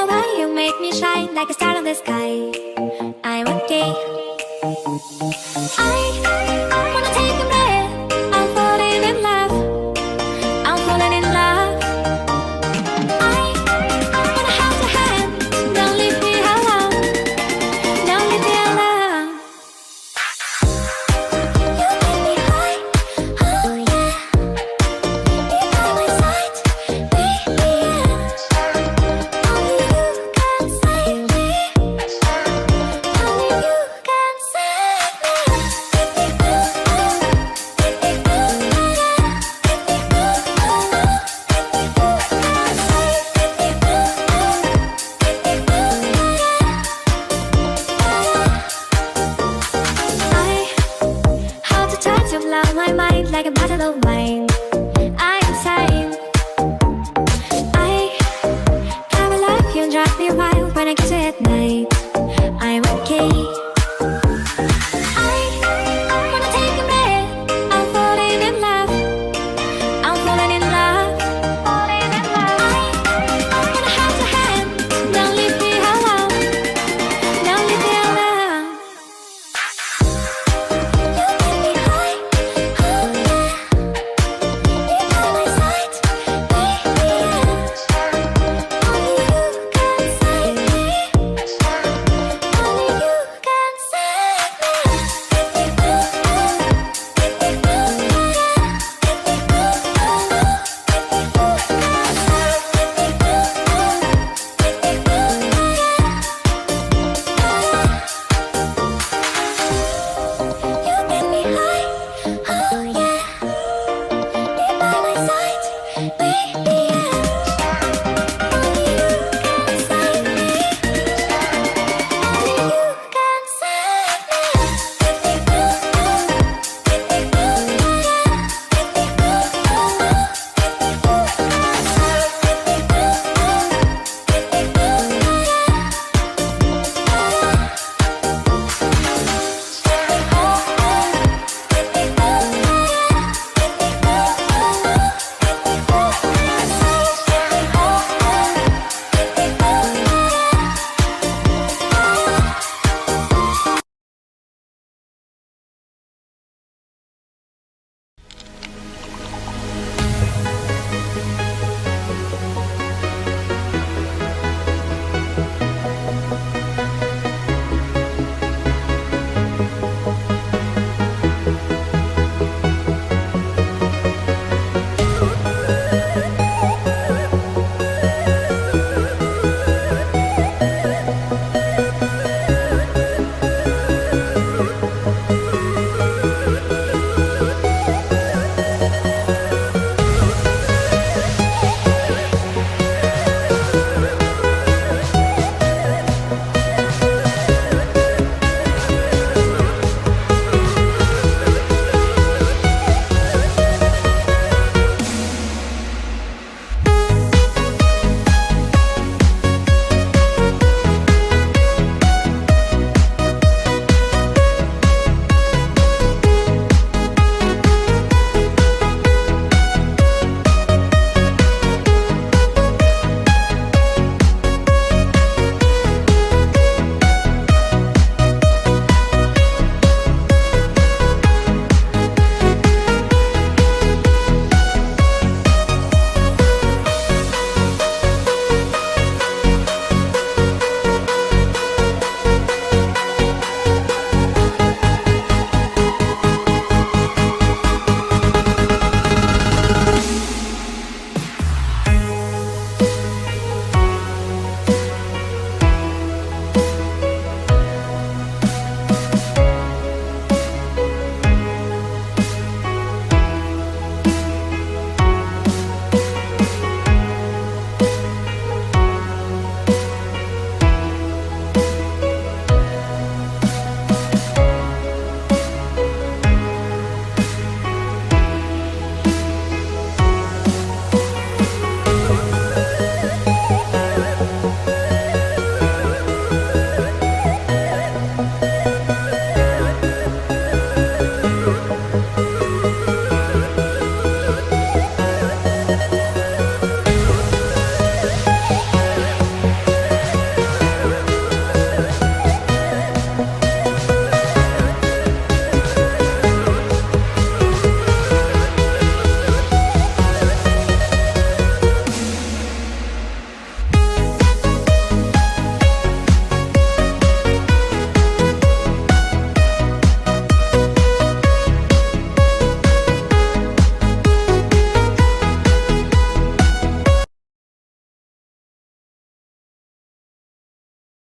the way you make me shine like a star in the sky. I'm okay. I wanna take a breath. I'm falling in love. I'm falling in love. I wanna hold your hand. Don't leave me alone. Don't leave me alone. You make me high. Oh yeah. Be by my side. Baby, yeah. Only you can save me. Only you can save me. I hold the touch of love, my mind like a battle of mine. I'm insane. I come alive, you drive me wild when I kiss you at night.